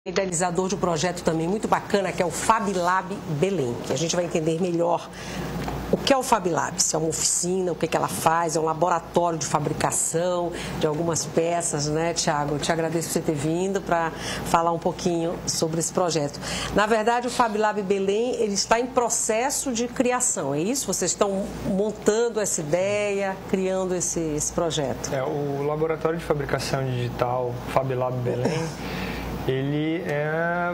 Idealizador de um projeto também muito bacana, que é o FabLab Belém, que a gente vai entender melhor o que é o FabLab, se é uma oficina, o que ela faz, é um laboratório de fabricação de algumas peças, né, Tiago? Eu te agradeço por você ter vindo para falar um pouquinho sobre esse projeto. Na verdade, o FabLab Belém, ele está em processo de criação, é isso? Vocês estão montando essa ideia, criando esse projeto? O laboratório de fabricação digital FabLab Belém, ele é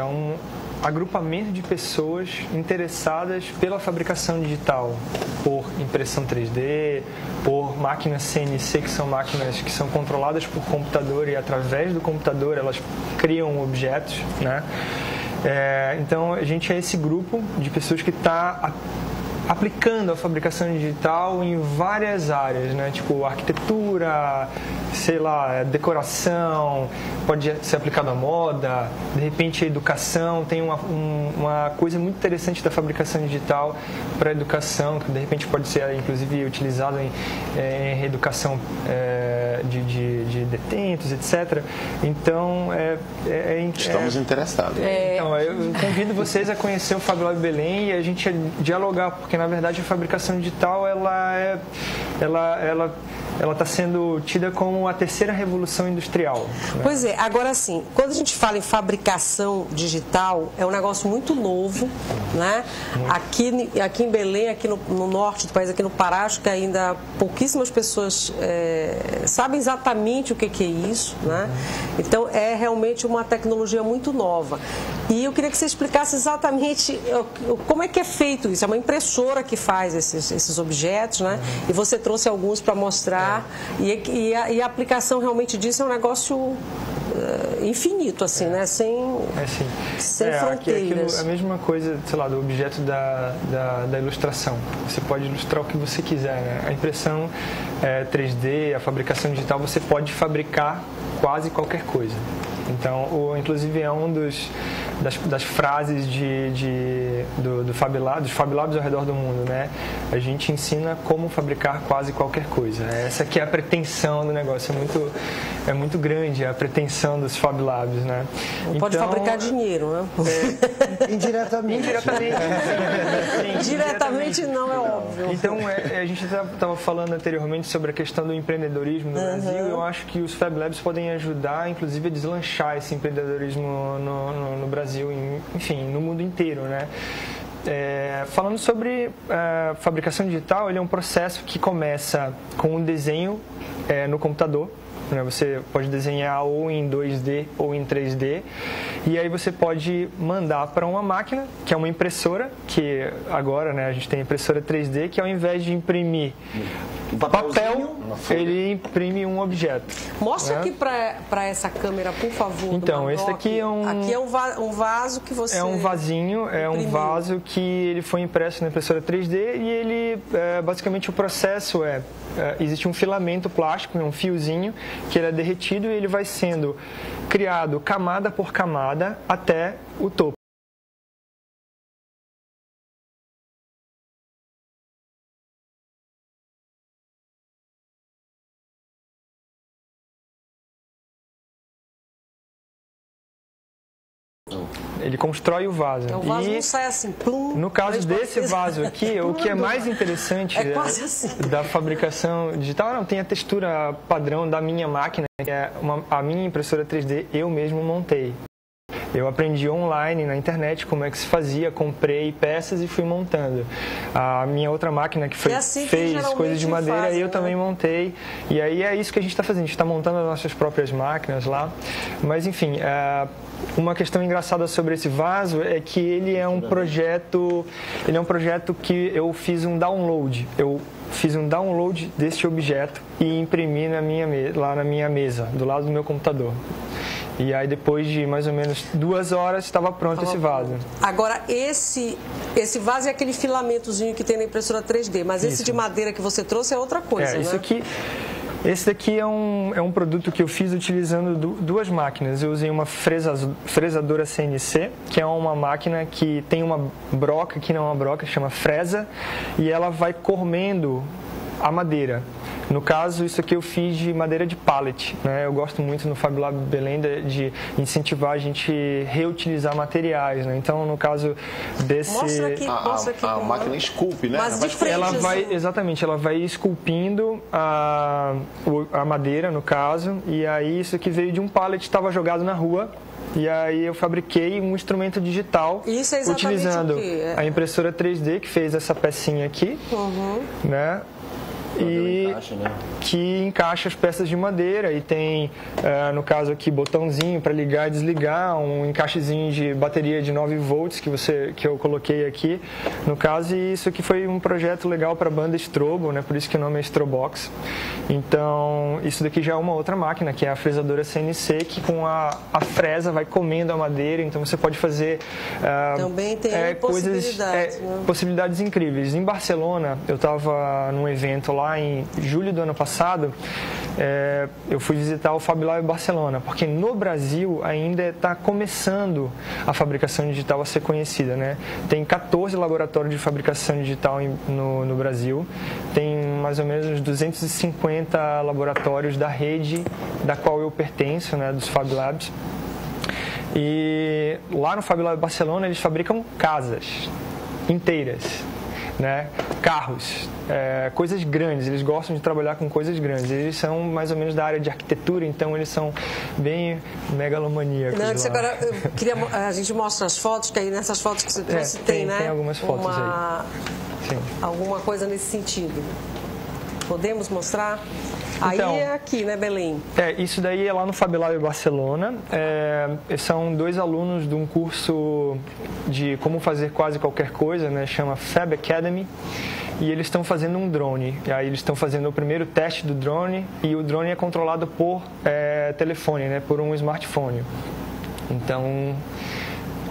um agrupamento de pessoas interessadas pela fabricação digital, por impressão 3D, por máquinas CNC, que são máquinas que são controladas por computador e através do computador elas criam objetos, né? Então a gente é esse grupo de pessoas que está aplicando a fabricação digital em várias áreas, né? Tipo arquitetura, sei lá, decoração, pode ser aplicado à moda, de repente a educação. Tem uma coisa muito interessante da fabricação digital para a educação, que de repente pode ser inclusive utilizado em reeducação de detentos, etc. Então, estamos interessados. Então, eu convido vocês a conhecer o FabLab Belém e a gente dialogar, porque na verdade a fabricação digital ela está sendo tida como a terceira revolução industrial, né? Pois é, agora sim, quando a gente fala em fabricação digital, é um negócio muito novo, né? Aqui em Belém, aqui no norte do país, aqui no Pará, acho que ainda pouquíssimas pessoas sabem exatamente o que é isso, né? Então, é realmente uma tecnologia muito nova. E eu queria que você explicasse exatamente como é que é feito isso. É uma impressora que faz esses objetos, né? E você trouxe alguns para mostrar. E a aplicação realmente disso é um negócio infinito, assim, né? Sem fronteiras. É a mesma coisa, sei lá, do objeto da ilustração. Você pode ilustrar o que você quiser, né? A impressão 3D, a fabricação digital, você pode fabricar quase qualquer coisa. Então, inclusive é das frases dos FabLabs ao redor do mundo, né? A gente ensina como fabricar quase qualquer coisa. Essa aqui é a pretensão do negócio, é muito grande a pretensão dos FabLabs, né? Pode fabricar dinheiro, né? Indiretamente. Diretamente não, é óbvio. Então, a gente estava falando anteriormente sobre a questão do empreendedorismo no Brasil. Eu acho que os FabLabs podem ajudar, inclusive, a deslanchar esse empreendedorismo no Brasil, enfim, no mundo inteiro, né? Falando sobre fabricação digital, ele é um processo que começa com um desenho no computador, né? Você pode desenhar ou em 2D ou em 3D, e aí você pode mandar para uma máquina, que é uma impressora, que agora, né, a gente tem impressora 3D, que ao invés de imprimir papel, ele imprime um objeto. Mostra aqui para essa câmera, por favor. Então, esse aqui é um... Aqui é um vaso que você... É um vasinho, um vaso que ele foi impresso na impressora 3D e ele, basicamente, o processo existe um filamento plástico, um fiozinho, que ele é derretido e ele vai sendo criado camada por camada até o topo. Ele constrói o vaso. Então, o vaso não sai assim, plum. No caso desse vaso aqui, o que é mais interessante da fabricação digital, não, tem a textura padrão da minha máquina, que é a minha impressora 3D, eu mesmo montei. Eu aprendi online na internet como é que se fazia, comprei peças e fui montando. A minha outra máquina que fez coisas de madeira, eu também montei. E aí é isso que a gente está fazendo, a gente está montando as nossas próprias máquinas lá. Mas enfim, uma questão engraçada sobre esse vaso é que ele é um projeto que eu fiz um download. Eu fiz um download desse objeto e imprimi lá na minha mesa, do lado do meu computador. E aí, depois de mais ou menos 2 horas, estava pronto esse vaso. Agora, esse vaso é aquele filamentozinho que tem na impressora 3D, mas esse de madeira que você trouxe é outra coisa, né? Esse daqui é um produto que eu fiz utilizando 2 máquinas. Eu usei uma fresadora CNC, que é uma máquina que tem uma broca, que não é uma broca, chama fresa, e ela vai cormendo a madeira. No caso, isso aqui eu fiz de madeira de pallet, né? Eu gosto muito no Fab Lab Belém de incentivar a gente reutilizar materiais, né? Então, no caso desse... Mostra aqui, a máquina esculpe, né? Mas de frente, ela vai, exatamente, ela vai esculpindo a madeira, no caso, e aí isso aqui veio de um pallet que estava jogado na rua. E aí eu fabriquei um instrumento digital utilizando a impressora 3D que fez essa pecinha aqui, né? E que encaixa as peças de madeira e tem, no caso aqui, botãozinho para ligar e desligar, um encaixezinho de bateria de 9 volts que eu coloquei aqui, no caso, e isso aqui foi um projeto legal para a banda Strobo, né? Por isso que o nome é Strobox. Então, isso daqui já é uma outra máquina, que é a fresadora CNC, que com a fresa vai comendo a madeira, então você pode fazer também tem possibilidades incríveis. Em Barcelona, eu estava num evento lá em julho do ano passado, eu fui visitar o Fab Lab Barcelona, porque no Brasil ainda está começando a fabricação digital a ser conhecida, né? Tem 14 laboratórios de fabricação digital no Brasil, tem mais ou menos uns 250 laboratórios da rede da qual eu pertenço, né, dos Fab Labs. E lá no Fab Lab Barcelona eles fabricam casas inteiras, né? Carros, coisas grandes, eles gostam de trabalhar com coisas grandes. Eles são mais ou menos da área de arquitetura, então eles são bem megalomaníacos. Não, agora eu queria, a gente mostra as fotos, que aí nessas fotos que você trouxe tem, né? Tem algumas fotos aí. Sim. Alguma coisa nesse sentido. Podemos mostrar? Então, aí é aqui, né, Belém? Isso daí é lá no Fab Lab Barcelona. São 2 alunos de um curso de como fazer quase qualquer coisa, né? Chama Fab Academy. E eles estão fazendo um drone. E aí eles estão fazendo o primeiro teste do drone. E o drone é controlado por telefone, né? Por um smartphone. Então,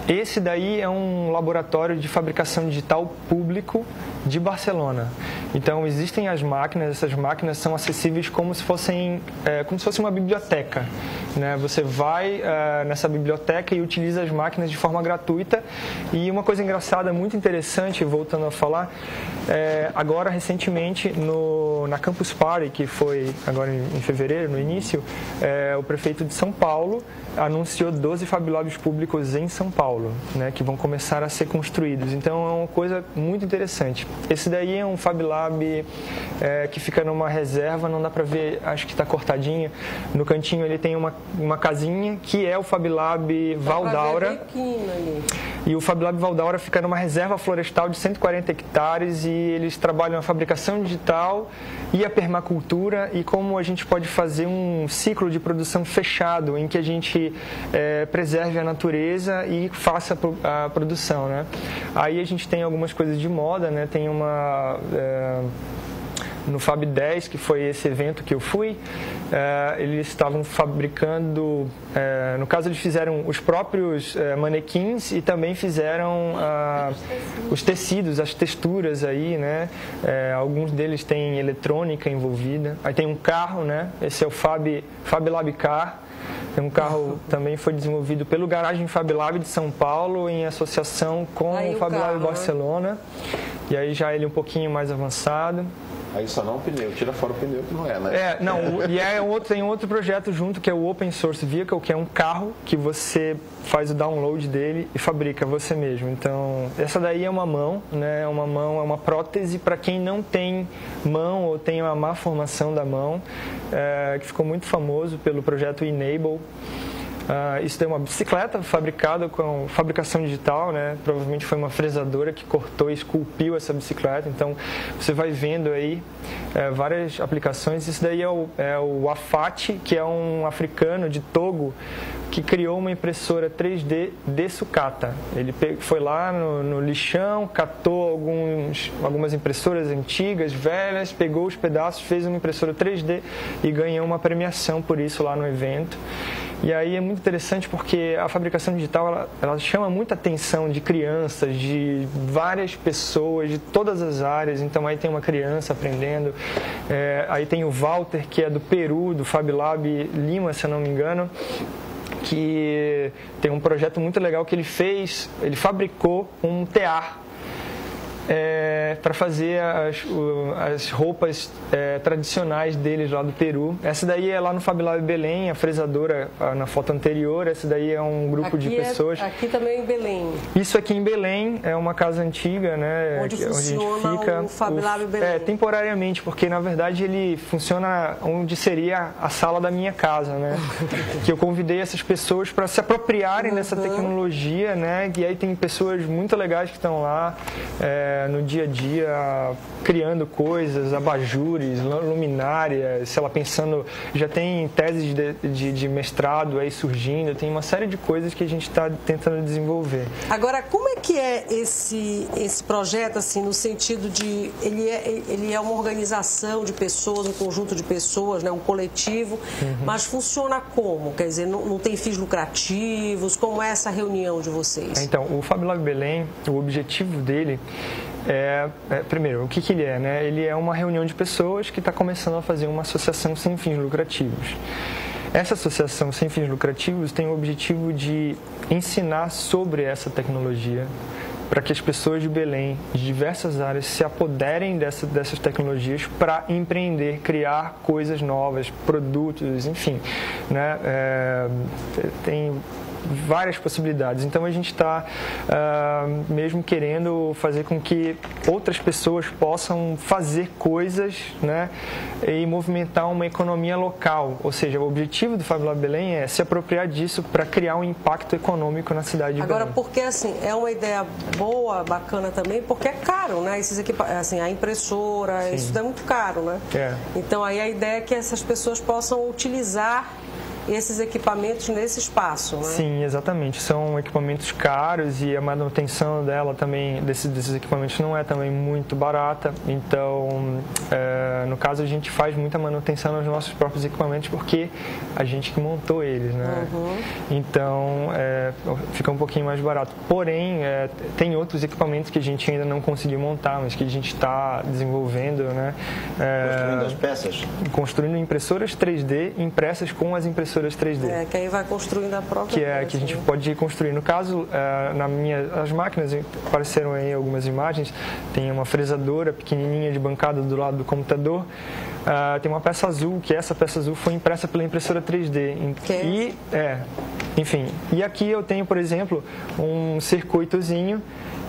esse daí é um laboratório de fabricação digital público de Barcelona. Então existem as máquinas, essas máquinas são acessíveis como se fosse uma biblioteca, né? Você vai nessa biblioteca e utiliza as máquinas de forma gratuita. E uma coisa engraçada, muito interessante, voltando a falar, agora recentemente na Campus Party, que foi agora em fevereiro, no início, o prefeito de São Paulo anunciou 12 Fab Labs públicos em São Paulo, né, que vão começar a ser construídos. Então é uma coisa muito interessante. Esse daí é um Fab Lab que fica numa reserva, não dá para ver, acho que está cortadinho. No cantinho ele tem uma casinha que é o Fab Lab Valdaura. E o Fab Lab Valdaura fica numa reserva florestal de 140 hectares e eles trabalham a fabricação digital e a permacultura e como a gente pode fazer um ciclo de produção fechado em que a gente preserve a natureza e faça a produção, né? Aí a gente tem algumas coisas de moda, né? Tem no Fab 10, que foi esse evento que eu fui, eles estavam fabricando, no caso eles fizeram os próprios manequins e também fizeram os tecidos, as texturas aí, né? Alguns deles têm eletrônica envolvida. Aí tem um carro, né? Esse é o Fab Lab Car. É um carro também foi desenvolvido pelo Garagem Fab Lab de São Paulo em associação com o Fab Lab Barcelona. E aí já ele um pouquinho mais avançado. Aí só não o pneu, tira fora o pneu que não é, né? Tem outro projeto junto que é o Open Source Vehicle, que é um carro que você faz o download dele e fabrica você mesmo. Então, essa daí é uma mão, né? É uma prótese para quem não tem mão ou tem uma má formação da mão, que ficou muito famoso pelo projeto Enable. Isso é uma bicicleta fabricada com fabricação digital, né? Provavelmente foi uma fresadora que cortou e esculpiu essa bicicleta. Então, você vai vendo aí várias aplicações. Isso daí é o Afati, que é um africano de Togo, que criou uma impressora 3D de sucata. Ele foi lá no lixão, catou algumas impressoras antigas, velhas, pegou os pedaços, fez uma impressora 3D e ganhou uma premiação por isso lá no evento. E aí é muito interessante porque a fabricação digital ela chama muita atenção de crianças, de várias pessoas, de todas as áreas. Então aí tem uma criança aprendendo, aí tem o Walter, que é do Peru, do Fab Lab Lima, se eu não me engano, que tem um projeto muito legal que ele fabricou um tear. para fazer as roupas tradicionais deles lá do Peru. Essa daí é lá no Fab Lab Belém, a fresadora na foto anterior. Essa daí é um grupo de pessoas. Aqui também em Belém. Isso aqui em Belém é uma casa antiga, né? Onde funciona o Fab Lab Belém. Temporariamente, porque na verdade ele funciona onde seria a sala da minha casa, né? Que eu convidei essas pessoas para se apropriarem dessa tecnologia, né? E aí tem pessoas muito legais que estão lá no dia a dia criando coisas, abajures, luminárias, sei lá, pensando, já tem teses de mestrado aí surgindo, tem uma série de coisas que a gente está tentando desenvolver. Agora, como é que é esse projeto, assim, no sentido de, ele é uma organização de pessoas, um conjunto de pessoas, né, um coletivo, mas funciona como? Quer dizer, não tem fins lucrativos? Como é essa reunião de vocês? Então, o Fab Lab Belém, o objetivo dele primeiro, o que ele é, né? Ele é uma reunião de pessoas que está começando a fazer uma associação sem fins lucrativos. Essa associação sem fins lucrativos tem o objetivo de ensinar sobre essa tecnologia para que as pessoas de Belém, de diversas áreas, se apoderem dessas tecnologias para empreender, criar coisas novas, produtos, enfim, né? Tem várias possibilidades. Então a gente está mesmo querendo fazer com que outras pessoas possam fazer coisas, né, e movimentar uma economia local. Ou seja, o objetivo do Fab Lab Belém é se apropriar disso para criar um impacto econômico na cidade de Belém. Agora, porque assim, é uma ideia boa, bacana também, porque é caro, né? Esses assim, a impressora, sim, isso é muito caro, né? Então aí a ideia é que essas pessoas possam utilizar esses equipamentos nesse espaço, né? Sim, exatamente. São equipamentos caros e a manutenção dela também, desses equipamentos, não é também muito barata. Então, no caso, a gente faz muita manutenção nos nossos próprios equipamentos porque a gente que montou eles, né? Então, fica um pouquinho mais barato. Porém, tem outros equipamentos que a gente ainda não conseguiu montar, mas que a gente está desenvolvendo, né? Construindo as peças? Construindo impressoras 3D impressas com as impressoras 3D. Que aí vai construindo a própria que a gente pode construir. No caso, as máquinas, apareceram aí algumas imagens, tem uma fresadora pequenininha de bancada do lado do computador, tem uma peça azul, que essa peça azul foi impressa pela impressora 3D. Enfim, e aqui eu tenho, por exemplo, um circuitozinho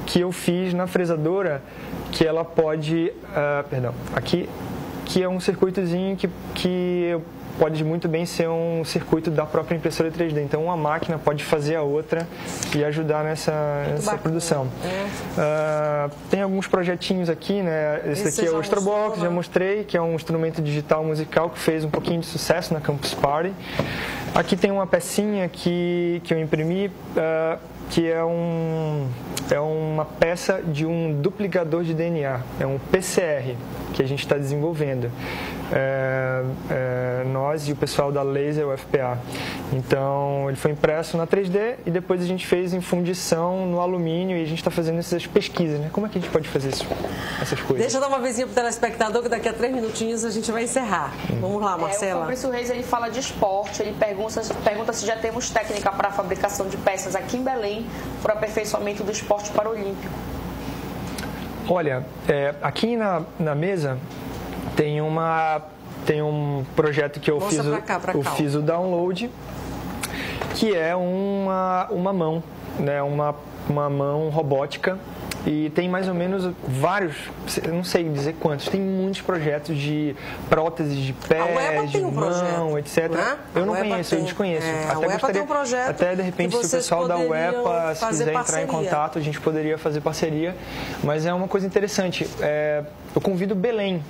que eu fiz na fresadora, que ela pode, aqui, que é um circuitozinho que pode muito bem ser um circuito da própria impressora 3D. Então, uma máquina pode fazer a outra e ajudar nessa produção. Tem alguns projetinhos aqui, né? Esse aqui é o Ostrobox, já mostrei, que é um instrumento digital musical que fez um pouquinho de sucesso na Campus Party. Aqui tem uma pecinha que eu imprimi, que é uma peça de um duplicador de DNA, é um PCR que a gente está desenvolvendo. Nós e o pessoal da Laser UFPA. Então, ele foi impresso na 3D e depois a gente fez em fundição no alumínio e a gente está fazendo essas pesquisas, né? Como é que a gente pode fazer essas coisas? Deixa eu dar uma vizinha para o telespectador que daqui a 3 minutinhos a gente vai encerrar. Vamos lá, Marcela. O Fabrício Reis, ele fala de esporte, ele pergunta se já temos técnica para a fabricação de peças aqui em Belém para o aperfeiçoamento do esporte paralímpico. Olha, aqui na mesa tem um projeto que eu fiz o download, que é uma mão, né, uma mão robótica, e tem mais ou menos vários, não sei dizer quantos, tem muitos projetos de próteses de pé, de mão, etc. Né? Eu não conheço, eu desconheço. Até de repente, se o pessoal da UEPA, se quiser entrar em contato, a gente poderia fazer parceria, mas é uma coisa interessante. Eu convido Belém,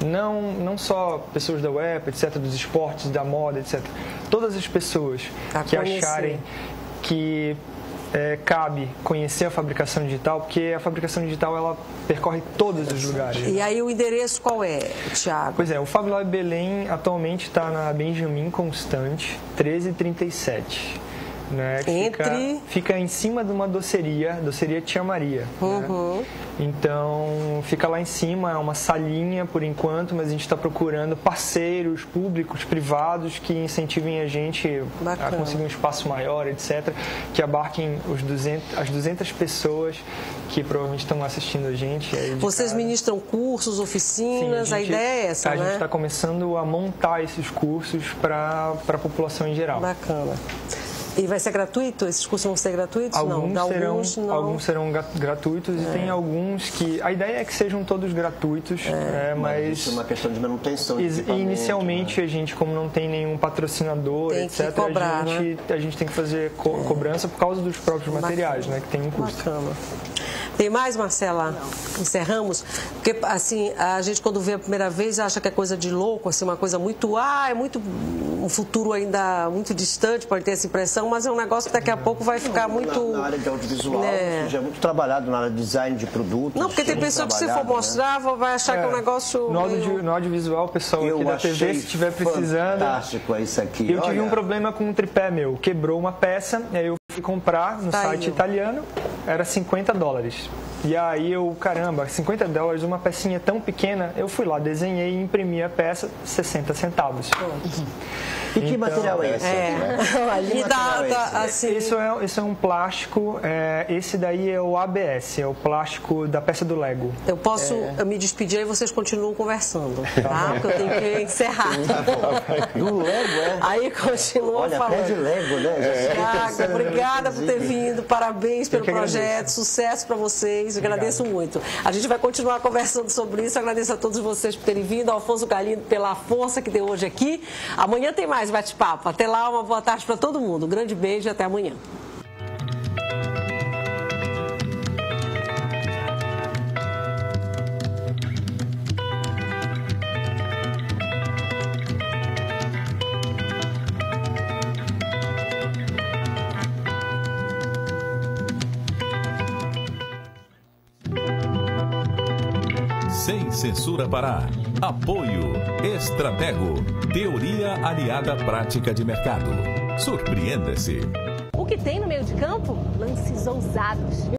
não só pessoas da UEPA, etc., dos esportes, da moda, etc. Todas as pessoas que acharem que cabe conhecer a fabricação digital, porque a fabricação digital ela percorre todos os lugares. E aí o endereço qual é, Thiago? Pois é, o Fab Lab Belém atualmente está na Benjamin Constant 1337. né? Fica em cima de uma doceria Tia Maria. Né? Então, fica lá em cima, é uma salinha por enquanto, mas a gente está procurando parceiros públicos, privados, que incentivem a gente a conseguir um espaço maior, etc., que abarquem as 200 pessoas que provavelmente estão assistindo a gente. Vocês ministram cursos, oficinas, a ideia é essa, né? A gente está começando a montar esses cursos para a população em geral. Bacana. E vai ser gratuito? Esses cursos vão ser gratuitos? Alguns serão gratuitos e tem alguns que... A ideia é que sejam todos gratuitos, mas... Isso é uma questão de manutenção de inicialmente, né? A gente, como não tem nenhum patrocinador, tem etc., cobrar, a gente tem que fazer cobrança por causa dos próprios materiais, né? Que tem um custo. Bacana. Tem mais, Marcela? Encerramos? Porque, assim, a gente quando vê a primeira vez acha que é coisa de louco, assim, uma coisa muito... é muito... um futuro ainda muito distante, pode ter essa impressão, mas é um negócio que daqui a pouco vai ficar muito... Na área de audiovisual, já é muito trabalhado na área de design de produtos. Não, porque tem pessoa que se for mostrar, vai achar que é um negócio... No audiovisual, o pessoal aqui da TV, se estiver precisando... Fantástico isso aqui. Eu tive um problema com um tripé meu, quebrou uma peça, aí eu fui comprar no site italiano, era $50. E aí caramba, $50, uma pecinha tão pequena, eu fui lá, desenhei e imprimi a peça, 60 centavos. E que material é esse? Assim... Isso é um plástico, esse daí é o ABS, é o plástico da peça do Lego. Eu posso me despedir e vocês continuam conversando, tá? Porque eu tenho que encerrar. Do Lego, Aí continua falando. Olha, até de Lego, né? Thiago, obrigada por ter vindo, parabéns pelo projeto, sucesso para vocês, eu agradeço muito. A gente vai continuar conversando sobre isso, agradeço a todos vocês por terem vindo, ao Afonso Galindo pela força que deu hoje aqui. Amanhã tem mais bate-papo. Até lá, uma boa tarde para todo mundo. Um grande beijo e até amanhã. Sem Censura Pará. Apoio Extratego. Teoria aliada à prática de mercado. Surpreenda-se. O que tem no meio de campo? Lances ousados.